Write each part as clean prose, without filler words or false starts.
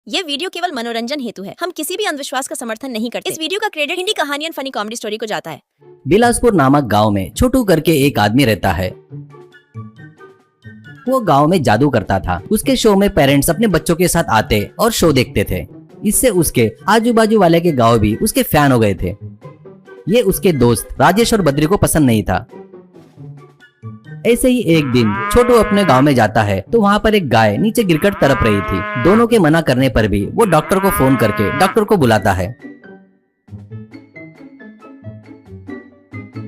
ये वीडियो केवल मनोरंजन हेतु है। हम किसी भी अंधविश्वास का समर्थन नहीं करते। इस वीडियो का क्रेडिट हिंदी कहानी एंड फनी कॉमेडी स्टोरी को जाता है। बिलासपुर नामक गांव में छोटू करके एक आदमी रहता है। वो गांव में जादू करता था। उसके शो में पेरेंट्स अपने बच्चों के साथ आते और शो देखते थे। इससे उसके आजू बाजू वाले के गांव भी उसके फैन हो गए थे। ये उसके दोस्त राजेश और बद्री को पसंद नहीं था। ऐसे ही एक दिन छोटू अपने गांव में जाता है तो वहाँ पर एक गाय नीचे गिरकर तड़प रही थी। दोनों के मना करने पर भी वो डॉक्टर को फोन करके डॉक्टर को बुलाता है।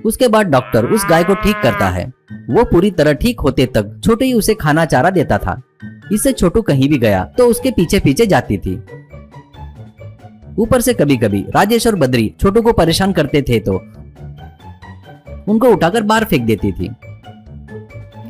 उसके बाद डॉक्टर उस गाय को ठीक करता है। वो पूरी तरह ठीक होते तक छोटू ही उसे खाना चारा देता था। इससे छोटू कहीं भी गया तो उसके पीछे पीछे जाती थी। ऊपर से कभी कभी राजेश और बद्री छोटू को परेशान करते थे तो उनको उठाकर बाहर फेंक देती थी।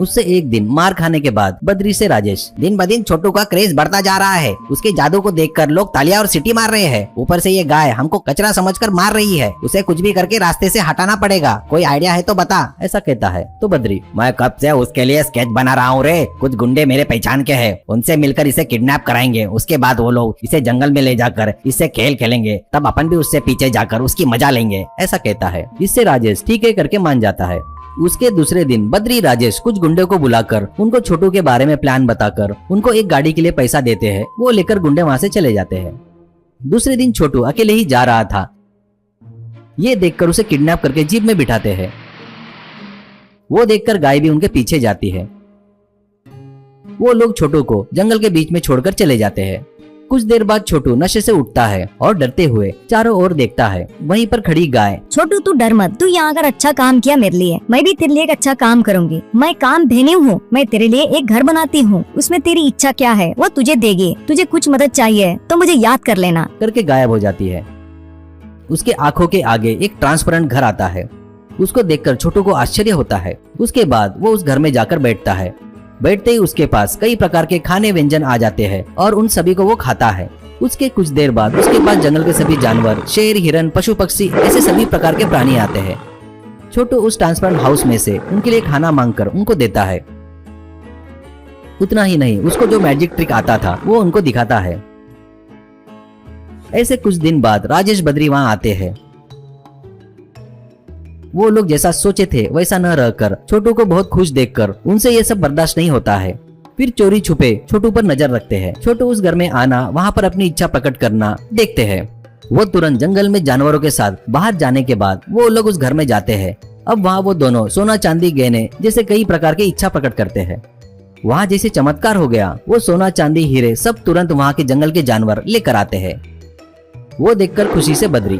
उससे एक दिन मार खाने के बाद बद्री से राजेश, दिन ब दिन छोटू का क्रेज बढ़ता जा रहा है। उसके जादू को देखकर लोग तालियां और सीटी मार रहे हैं। ऊपर से ये गाय हमको कचरा समझकर मार रही है। उसे कुछ भी करके रास्ते से हटाना पड़ेगा। कोई आइडिया है तो बता। ऐसा कहता है तो बद्री, मैं कब से उसके लिए स्केच बना रहा हूँ रे। कुछ गुंडे मेरे पहचान के हैं। उनसे मिलकर इसे किडनैप कराएंगे। उसके बाद वो लोग इसे जंगल में ले जाकर इससे खेल खेलेंगे। तब अपन भी उससे पीछे जाकर उसकी मजा लेंगे। ऐसा कहता है। इससे राजेश ठीक है करके मान जाता है। उसके दूसरे दिन बद्री राजेश कुछ गुंडे को बुलाकर उनको छोटू के बारे में प्लान बताकर उनको एक गाड़ी के लिए पैसा देते हैं। वो लेकर गुंडे वहां से चले जाते हैं। दूसरे दिन छोटू अकेले ही जा रहा था। ये देखकर उसे किडनैप करके जीप में बिठाते हैं। वो देखकर गाय भी उनके पीछे जाती है। वो लोग छोटू को जंगल के बीच में छोड़कर चले जाते हैं। कुछ देर बाद छोटू नशे से उठता है और डरते हुए चारों ओर देखता है। वहीं पर खड़ी गाय, छोटू तू डर मत। तू यहाँ अगर अच्छा काम किया मेरे लिए, मैं भी तेरे लिए एक अच्छा काम करूँगी। मैं काम देने हूँ। मैं तेरे लिए एक घर बनाती हूँ। उसमें तेरी इच्छा क्या है वो तुझे देगी। तुझे कुछ मदद चाहिए तो मुझे याद कर लेना करके गायब हो जाती है। उसके आंखों के आगे एक ट्रांसपेरेंट घर आता है। उसको देखकर छोटू को आश्चर्य होता है। उसके बाद वो उस घर में जाकर बैठता है। बैठते ही उसके पास कई प्रकार के खाने व्यंजन आ जाते हैं और उन सभी को वो खाता है। उसके कुछ देर बाद उसके पास जंगल के सभी जानवर, शेर, हिरन, पशु पक्षी, ऐसे सभी प्रकार के प्राणी आते हैं। छोटू उस ट्रांसपेरेंट हाउस में से उनके लिए खाना मांगकर उनको देता है। उतना ही नहीं, उसको जो मैजिक ट्रिक आता था वो उनको दिखाता है। ऐसे कुछ दिन बाद राजेश बद्री वहां आते हैं। वो लोग जैसा सोचे थे वैसा न रहकर छोटू को बहुत खुश देखकर उनसे ये सब बर्दाश्त नहीं होता है। फिर चोरी छुपे छोटू पर नजर रखते हैं। छोटू उस घर में आना, वहाँ पर अपनी इच्छा प्रकट करना देखते हैं। वो तुरंत जंगल में जानवरों के साथ बाहर जाने के बाद वो लोग उस घर में जाते हैं। अब वहाँ वो दोनों सोना, चांदी, गहने जैसे कई प्रकार की इच्छा प्रकट करते हैं। वहाँ जैसे चमत्कार हो गया। वो सोना, चांदी, हीरे सब तुरंत वहाँ के जंगल के जानवर लेकर आते हैं। वो देखकर खुशी से बद्री,